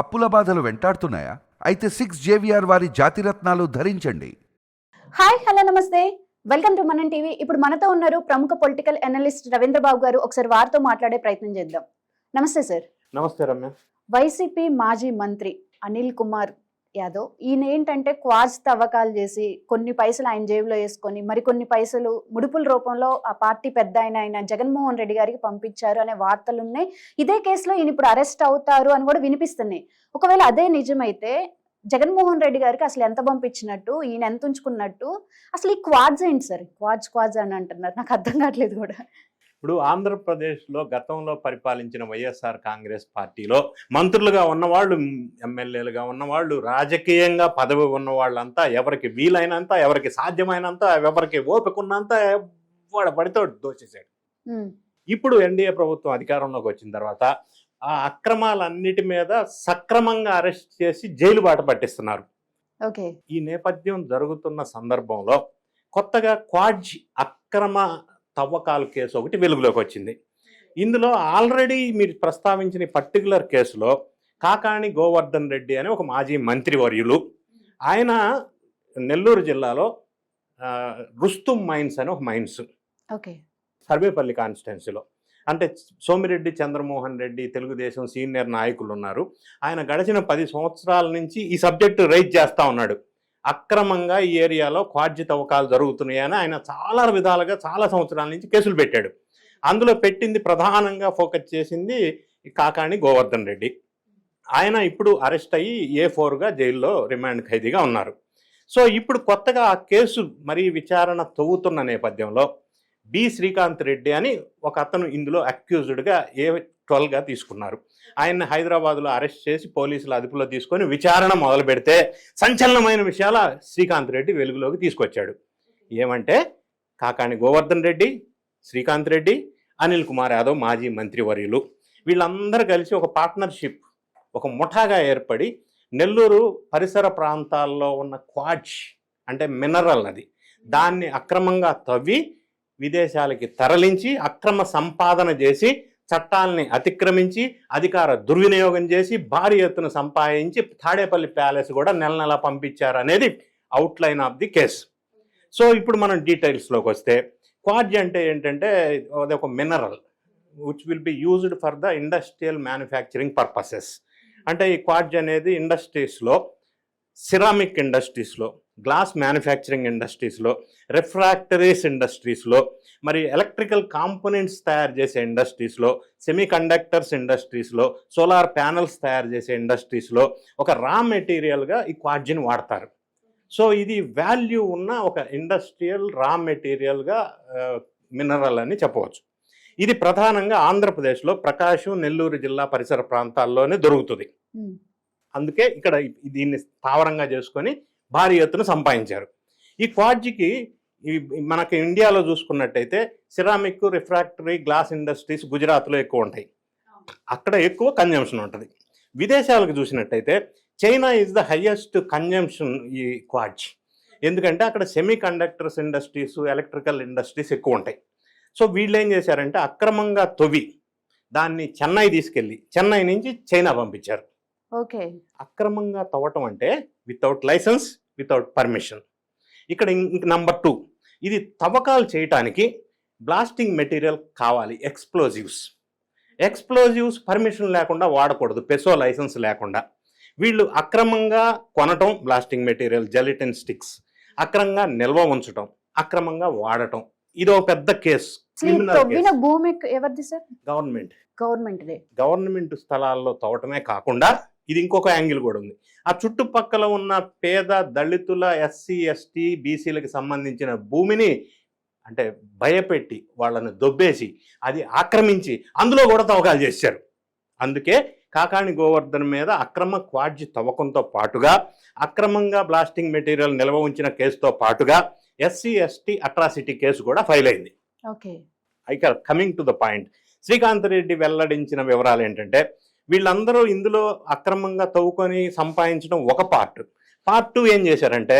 అప్పుల బాధలు వెంటాడుతున్నాయా? అయితే 6 JVR వారి జాతిరత్నాలు ధరించండి. హాయ్ హలో నమస్తే, వెల్కమ్ టు మనం టీవీ. ఇప్పుడు మనతో ఉన్నారు ప్రముఖ పొలిటికల్ అనలిస్ట్ రవీంద్ర బాబు గారు. ఒకసారి వారితో మాట్లాడే ప్రయత్నం చేద్దాం. నమస్తే సార్. నమస్తే రమ్య. వైసీపీ మాజీ మంత్రి అనిల్ కుమార్ యాదవ్ ఈయన ఏంటంటే క్వాజ్ తవ్వకాలు చేసి కొన్ని పైసలు ఆయన జేబులో వేసుకొని మరికొన్ని పైసలు ముడుపుల రూపంలో ఆ పార్టీ పెద్ద ఆయన జగన్మోహన్ రెడ్డి గారికి పంపించారు అనే వార్తలు ఉన్నాయి. ఇదే కేసులో ఈయన ఇప్పుడు అరెస్ట్ అవుతారు అని కూడా వినిపిస్తున్నాయి. ఒకవేళ అదే నిజమైతే జగన్మోహన్ రెడ్డి గారికి అసలు ఎంత పంపించినట్టు, ఈయన ఎంత ఉంచుకున్నట్టు, అసలు ఈ క్వాడ్స్ ఏంటి సార్? క్వాడ్స్ అని అంటున్నారు, నాకు అర్థం కావట్లేదు కూడా. ఇప్పుడు ఆంధ్రప్రదేశ్లో గతంలో పరిపాలించిన వైఎస్ఆర్ కాంగ్రెస్ పార్టీలో మంత్రులుగా ఉన్నవాళ్ళు, ఎమ్మెల్యేలుగా ఉన్నవాళ్ళు, రాజకీయంగా పదవి ఉన్న వాళ్ళంతా ఎవరికి వీలైనంత, ఎవరికి సాధ్యమైనంత, ఎవరికి ఓపిక ఉన్నంత వాడు పడితో దోచేశాడు. ఇప్పుడు ఎన్డీఏ ప్రభుత్వం అధికారంలోకి వచ్చిన తర్వాత ఆ అక్రమాలన్నిటి మీద సక్రమంగా అరెస్ట్ చేసి జైలు బాట పట్టిస్తున్నారు. ఈ నేపథ్యం జరుగుతున్న సందర్భంలో కొత్తగా క్వాడ్జ్ అక్రమ తవ్వకాల కేసు ఒకటి వెలుగులోకి వచ్చింది. ఇందులో ఆల్రెడీ మీరు ప్రస్తావించిన పర్టికులర్ కేసులో కాకాణి గోవర్ధన్ రెడ్డి అని ఒక మాజీ మంత్రివర్యులు, ఆయన నెల్లూరు జిల్లాలో రుస్తుం మైన్స్ అని ఒక మైన్స్ సర్వేపల్లి కాన్స్టిట్యున్సీలో, అంటే సోమిరెడ్డి చంద్రమోహన్ రెడ్డి తెలుగుదేశం సీనియర్ నాయకులు ఉన్నారు. ఆయన గడిచిన 10 సంవత్సరాల నుంచి ఈ సబ్జెక్టు రైజ్ చేస్తూ ఉన్నాడు. అక్రమంగా ఈ ఏరియాలో క్వాడ్జ్ తవ్వకాలు జరుగుతున్నాయని ఆయన చాలా విధాలుగా చాలా సంవత్సరాల నుంచి కేసులు పెట్టాడు. అందులో పెట్టింది ప్రధానంగా ఫోకస్ చేసింది కాకాణి గోవర్ధన్ రెడ్డి. ఆయన ఇప్పుడు అరెస్ట్ అయ్యి A4గా జైల్లో రిమాండ్ ఖైదీగా ఉన్నారు. సో ఇప్పుడు కొత్తగా ఆ కేసు మరి విచారణ తవ్వుతున్న నేపథ్యంలో బి శ్రీకాంత్ రెడ్డి అని ఒక అతను ఇందులో అక్యూజ్డ్గా A12గా తీసుకున్నారు. ఆయన్ని హైదరాబాద్లో అరెస్ట్ చేసి పోలీసుల అదుపులో తీసుకొని విచారణ మొదలు పెడితే సంచలనమైన విషయాల శ్రీకాంత్ రెడ్డి వెలుగులోకి తీసుకొచ్చాడు. ఏమంటే కాకాణి గోవర్ధన్ రెడ్డి, శ్రీకాంత్ రెడ్డి, అనిల్ కుమార్ యాదవ్ మాజీ మంత్రివర్యులు, వీళ్ళందరూ కలిసి ఒక పార్ట్నర్షిప్, ఒక ముఠాగా ఏర్పడి నెల్లూరు పరిసర ప్రాంతాల్లో ఉన్న క్వాడ్జ్ అంటే మినరల్ అది, దాన్ని అక్రమంగా తవ్వి విదేశాలకి తరలించి అక్రమ సంపాదన చేసి చట్టాలని అతిక్రమించి అధికార దుర్వినియోగం చేసి భారీ ఎత్తున సంపాదించి తాడేపల్లి ప్యాలెస్ కూడా నెల పంపించారు అనేది outline of the case. So ఇప్పుడు మనం డీటెయిల్స్లోకి వస్తే క్వాడ్జ్ అంటే ఏంటంటే అది ఒక mineral which will be used for the industrial manufacturing purposes. అంటే ఈ క్వాడ్జ్ అనేది ఇండస్ట్రీస్లో, సిరామిక్ ఇండస్ట్రీస్లో, గ్లాస్ మ్యానుఫ్యాక్చరింగ్ ఇండస్ట్రీస్లో, రిఫ్రాక్టరీస్ ఇండస్ట్రీస్లో, మరి ఎలక్ట్రికల్ కాంపోనెంట్స్ తయారు చేసే ఇండస్ట్రీస్లో, సెమీ కండక్టర్స్ ఇండస్ట్రీస్లో, సోలార్ ప్యానల్స్ తయారు చేసే ఇండస్ట్రీస్లో ఒక రా మెటీరియల్గా ఈ క్వాడ్జిని వాడతారు. సో ఇది వాల్యూ ఉన్న ఒక ఇండస్ట్రియల్ రా మెటీరియల్గా మినరల్ అని చెప్పవచ్చు. ఇది ప్రధానంగా ఆంధ్రప్రదేశ్లో ప్రకాశం, నెల్లూరు జిల్లా పరిసర ప్రాంతాల్లోనే దొరుకుతుంది. అందుకే ఇక్కడ దీన్ని స్థావరంగా చేసుకొని భారీ ఎత్తున సంపాదించారు. ఈ క్వాడ్జికి మనకి ఇండియాలో చూసుకున్నట్టయితే సిరామిక్, రిఫ్రాక్టరీ, గ్లాస్ ఇండస్ట్రీస్ గుజరాత్లో ఎక్కువ ఉంటాయి, అక్కడ ఎక్కువ కన్జంప్షన్ ఉంటుంది. విదేశాలకు చూసినట్టయితే China is the highest consumption ఈ క్వాడ్జ్, ఎందుకంటే అక్కడ semi conductors industries, electrical industries ఎక్కువ ఉంటాయి. సో వీళ్ళు ఏం చేశారంటే అక్రమంగా తవ్వి దాన్ని చెన్నై తీసుకెళ్ళి చెన్నై నుంచి చైనా పంపించారు. అక్రమంగా తవ్వటం అంటే వితౌట్ లైసెన్స్, వితౌట్ పర్మిషన్. ఇక్కడ నంబర్ 2, ఇది తవ్వకాలు చేయటానికి బ్లాస్టింగ్ మెటీరియల్ కావాలి, ఎక్స్ప్లోజివ్స్ పర్మిషన్ లేకుండా వాడకూడదు, పెసో లైసెన్స్ లేకుండా. వీళ్ళు అక్రమంగా కొనటం బ్లాస్టింగ్ మెటీరియల్, జెలటిన్ స్టిక్స్, అక్రమంగా నిల్వ ఉంచటం, అక్రమంగా వాడటం, ఇదో పెద్ద కేసు. గవర్నమెంట్ స్థలాల్లో తవ్వటమే కాకుండా ఇది ఇంకొక యాంగిల్ కూడా ఉంది. ఆ చుట్టుపక్కల ఉన్న పేద దళితుల, SC, ST, BCలకు సంబంధించిన భూమిని అంటే భయపెట్టి వాళ్ళని దొబ్బేసి అది ఆక్రమించి అందులో కూడా తవ్వకాలు చేశారు. అందుకే కాకాణి గోవర్ధన్ మీద అక్రమ క్వాడ్జ్ తవ్వకంతో పాటుగా అక్రమంగా బ్లాస్టింగ్ మెటీరియల్ నిల్వ ఉంచిన కేసుతో పాటుగా SC, ST అట్రాసిటీ కేసు కూడా ఫైల్ అయింది. ఇక coming to the point, Srikanth Reddy వెల్లడించిన వివరాలు ఏంటంటే వీళ్ళందరూ ఇందులో అక్రమంగా తవ్వుకొని సంపాదించడం ఒక పార్ట్. పార్ట్ 2 ఏం చేశారంటే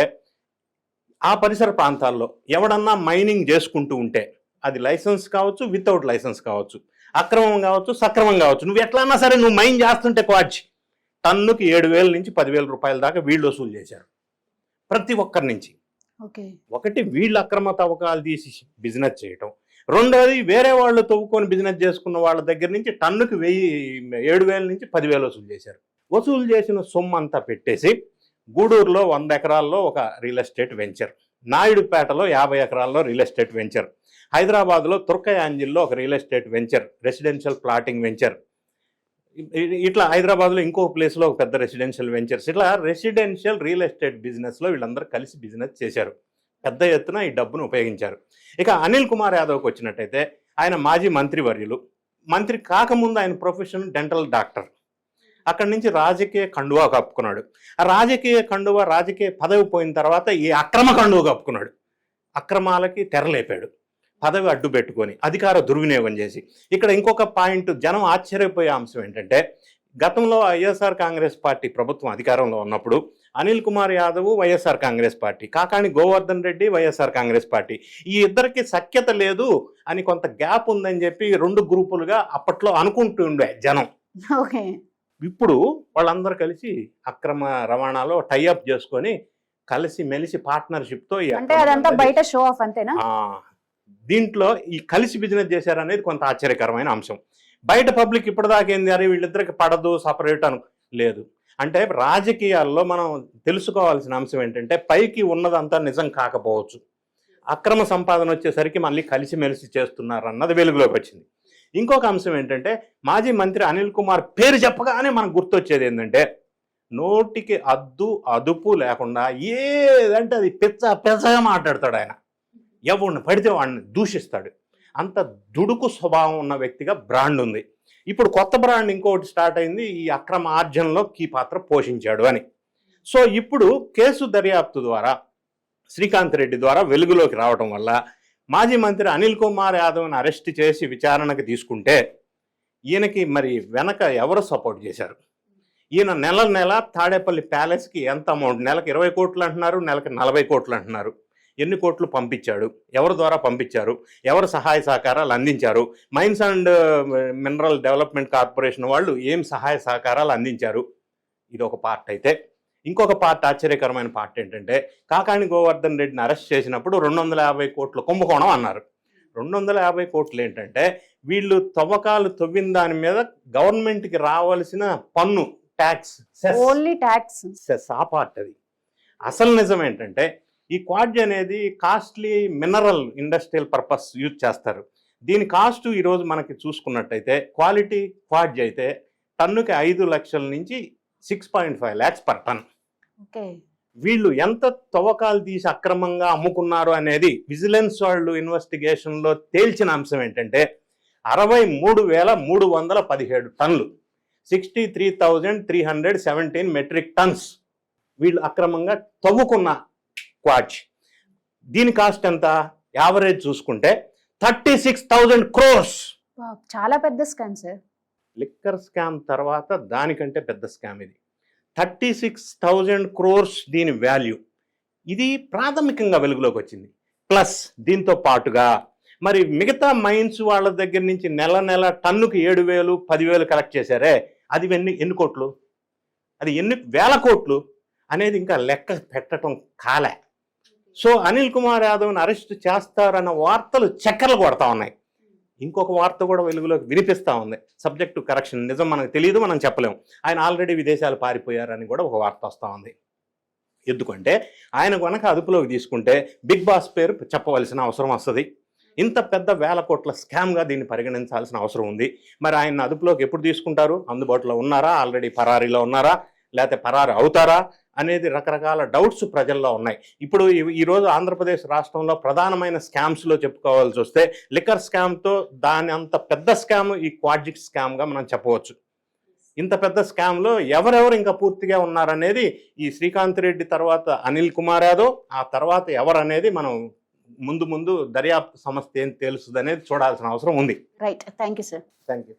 ఆ పరిసర ప్రాంతాల్లో ఎవడన్నా మైనింగ్ చేసుకుంటూ ఉంటే అది లైసెన్స్ కావచ్చు, వితౌట్ లైసెన్స్ కావచ్చు, అక్రమం కావచ్చు, సక్రమం కావచ్చు, నువ్వు ఎట్లన్నా సరే నువ్వు మైన్ చేస్తుంటే క్వాడ్జ్ టన్నుకి 7,000 నుంచి 10,000 రూపాయల దాకా వీళ్ళు వసూలు చేశారు ప్రతి ఒక్కరి నుంచి. ఓకే. ఒకటి వీళ్ళు అక్రమ తవ్వకాలు తీసి బిజినెస్ చేయటం, రెండోది వేరే వాళ్ళు తవ్వుకొని బిజినెస్ చేసుకున్న వాళ్ళ దగ్గర నుంచి టన్నుకి 7,000 నుంచి 10,000 వసూలు చేశారు. వసూలు చేసిన సొమ్ము అంతా పెట్టేసి గూడూరులో 100 ఎకరాల్లో ఒక రియల్ ఎస్టేట్ వెంచర్, నాయుడుపేటలో 50 ఎకరాల్లో రియల్ ఎస్టేట్ వెంచర్, హైదరాబాద్లో తుర్కయాంజిల్లో ఒక real estate venture, residential plotting venture, ఇట్లా హైదరాబాద్లో ఇంకో ప్లేస్లో ఒక పెద్ద రెసిడెన్షియల్ వెంచర్స్, ఇట్లా రెసిడెన్షియల్ రియల్ ఎస్టేట్ బిజినెస్లో వీళ్ళందరూ కలిసి బిజినెస్ చేశారు. పెద్ద ఎత్తున ఈ డబ్బును ఉపయోగించారు. ఇక అనిల్ కుమార్ యాదవ్కి వచ్చినట్టయితే ఆయన మాజీ మంత్రివర్యులు, మంత్రి కాకముందు ఆయన ప్రొఫెషన్ డెంటల్ డాక్టర్. అక్కడి నుంచి రాజకీయ కండువా కప్పుకున్నాడు. ఆ రాజకీయ కండువా, రాజకీయ పదవి పోయిన తర్వాత ఈ అక్రమ కండువా కప్పుకున్నాడు. అక్రమాలకి తెరలేపాడు, పదవి అడ్డు పెట్టుకొని అధికార దుర్వినియోగం చేసి. ఇక్కడ ఇంకొక పాయింట్ జనం ఆశ్చర్యపోయే అంశం ఏంటంటే, గతంలో వైఎస్ఆర్ కాంగ్రెస్ పార్టీ ప్రభుత్వం అధికారంలో ఉన్నప్పుడు అనిల్ కుమార్ యాదవ్ వైఎస్ఆర్ కాంగ్రెస్ పార్టీ, కాకాణి గోవర్ధన్ రెడ్డి వైఎస్ఆర్ కాంగ్రెస్ పార్టీ, ఈ ఇద్దరికి సఖ్యత లేదు అని, కొంత గ్యాప్ ఉందని చెప్పి 2 గ్రూపులుగా అప్పట్లో అనుకుంటూ ఉండే జనం. ఓకే. ఇప్పుడు వాళ్ళందరూ కలిసి అక్రమ రవాణాలో టైఅప్ చేసుకొని కలిసి మెలిసి పార్ట్నర్షిప్తో అంటే అదంతా బయట షో ఆఫ్ అంతేనా? దీంట్లో ఈ కలిసి బిజినెస్ చేశారనేది కొంత ఆశ్చర్యకరమైన అంశం. బయట పబ్లిక్ ఇప్పటిదాకా ఏంది, అరే వీళ్ళిద్దరికి పడదు సపరేట్ అను లేదు. అంటే రాజకీయాల్లో మనం తెలుసుకోవాల్సిన అంశం ఏంటంటే, పైకి ఉన్నదంతా నిజం కాకపోవచ్చు, అక్రమ సంపాదన వచ్చేసరికి మళ్ళీ కలిసిమెలిసి చేస్తున్నారు అన్నది వెలుగులోకి వచ్చింది. ఇంకొక అంశం ఏంటంటే, మాజీ మంత్రి అనిల్ కుమార్ పేరు చెప్పగానే మనకు గుర్తొచ్చేది ఏంటంటే, నోటికి అదుపు లేకుండా ఏదంటే అది పెచ్చగా మాట్లాడతాడు ఆయన. ఎవరిని పడితే వాడిని దూషిస్తాడు. అంత దుడుకు స్వభావం ఉన్న వ్యక్తిగా బ్రాండ్ ఉంది. ఇప్పుడు కొత్త బ్రాండ్ ఇంకోటి స్టార్ట్ అయింది, ఈ అక్రమ ఆర్జనలో కీ పాత్ర పోషించాడు అని. సో ఇప్పుడు కేసు దర్యాప్తు ద్వారా శ్రీకాంత్ రెడ్డి ద్వారా వెలుగులోకి రావడం వల్ల మాజీ మంత్రి అనిల్ కుమార్ యాదవ్ని అరెస్ట్ చేసి విచారణకు తీసుకుంటే, ఈయనకి మరి వెనక ఎవరు సపోర్ట్ చేశారు? ఈయన నెల తాడేపల్లి ప్యాలెస్కి ఎంత అమౌంట్, నెలకు 20 కోట్లు అంటున్నారు, నెలకు 40 కోట్లు అంటున్నారు. ఎన్ని కోట్లు పంపించాడు, ఎవరి ద్వారా పంపించారు, ఎవరు సహాయ సహకారాలు అందించారు, mines and mineral development corporation వాళ్ళు ఏం సహాయ సహకారాలు అందించారు? ఇది ఒక పార్ట్ అయితే, ఇంకొక పార్ట్, ఆశ్చర్యకరమైన పార్ట్ ఏంటంటే, కాకాణి గోవర్ధన్ రెడ్డిని అరెస్ట్ చేసినప్పుడు 250 కోట్ల కుంభకోణం అన్నారు. 250 కోట్లు ఏంటంటే, వీళ్ళు తవ్వకాలు తవ్విన దాని మీద గవర్నమెంట్కి రావాల్సిన పన్ను, ట్యాక్స్, ఓన్లీ ట్యాక్స్, ఆ పార్ట్ అది. అసలు నిజం ఏంటంటే, ఈ క్వాడ్జ్ అనేది costly mineral industrial purpose use చేస్తారు. దీని కాస్ట్ ఈరోజు మనకి చూసుకున్నట్టయితే, క్వాలిటీ క్వాడ్జ్ అయితే టన్నుకి 5 లక్షల నుంచి 6.5 lakhs పర్ టన్. వీళ్ళు ఎంత తవ్వకాలు తీసి అక్రమంగా అమ్ముకున్నారు అనేది విజిలెన్స్ వాళ్ళు ఇన్వెస్టిగేషన్లో తేల్చిన అంశం ఏంటంటే, 63,317 టన్నులు, 63,317 మెట్రిక్ టన్స్ వీళ్ళు అక్రమంగా తవ్వుకున్న క్వాడ్జ్. దీని కాస్ట్ ఎంత, యావరేజ్ చూసుకుంటే 36,000 crores. చాలా పెద్ద స్కామ్ సార్. లిక్కర్ స్కామ్ తర్వాత దానికంటే పెద్ద స్కామ్ ఇది. 36,000 crores దీని వాల్యూ. ఇది ప్రాథమికంగా వెలుగులోకి వచ్చింది. ప్లస్ దీంతో పాటుగా మరి మిగతా మైన్స్ వాళ్ళ దగ్గర నుంచి నెల టన్నుకి 7,000, 10,000 కలెక్ట్ చేశారే, అది ఎన్ని కోట్లు, అది ఎన్ని వేల కోట్లు అనేది ఇంకా లెక్క పెట్టడం కాలే. సో అనిల్ కుమార్ యాదవ్ని అరెస్ట్ చేస్తారన్న వార్తలు చక్కర్లు కొడతా ఉన్నాయి. ఇంకొక వార్త కూడా వెలుగులోకి వినిపిస్తూ ఉంది, సబ్జెక్ట్ టు కరెక్షన్. నిజం మనకు తెలియదు, మనం చెప్పలేము. ఆయన ఆల్రెడీ విదేశాలు పారిపోయారని కూడా ఒక వార్త వస్తూ ఉంది. ఎందుకంటే ఆయన కనుక అదుపులోకి తీసుకుంటే బిగ్ బాస్ పేరు చెప్పవలసిన అవసరం వస్తుంది. ఇంత పెద్ద వేల కోట్ల స్కామ్గా దీన్ని పరిగణించాల్సిన అవసరం ఉంది. మరి ఆయన అదుపులోకి ఎప్పుడు తీసుకుంటారు? అందుబాటులో ఉన్నారా, ఆల్రెడీ పరారీలో ఉన్నారా, లేకపోతే పరారు అవుతారా అనేది రకరకాల డౌట్స్ ప్రజల్లో ఉన్నాయి. ఇప్పుడు ఈరోజు ఆంధ్రప్రదేశ్ రాష్ట్రంలో ప్రధానమైన స్కామ్స్లో చెప్పుకోవాల్సి వస్తే లిక్కర్ స్కామ్తో దాని అంత పెద్ద స్కామ్ ఈ క్వాడ్జిక్ స్కామ్గా మనం చెప్పవచ్చు. ఇంత పెద్ద స్కామ్లో ఎవరెవరు ఇంకా పూర్తిగా ఉన్నారనేది ఈ శ్రీకాంత్ రెడ్డి తర్వాత అనిల్ కుమార్ యాదవ్, ఆ తర్వాత ఎవరనేది మనం ముందు దర్యాప్తు సంస్థ ఏం తెలుస్తుంది అనేది చూడాల్సిన అవసరం ఉంది. Right, thank you sir. Thank you.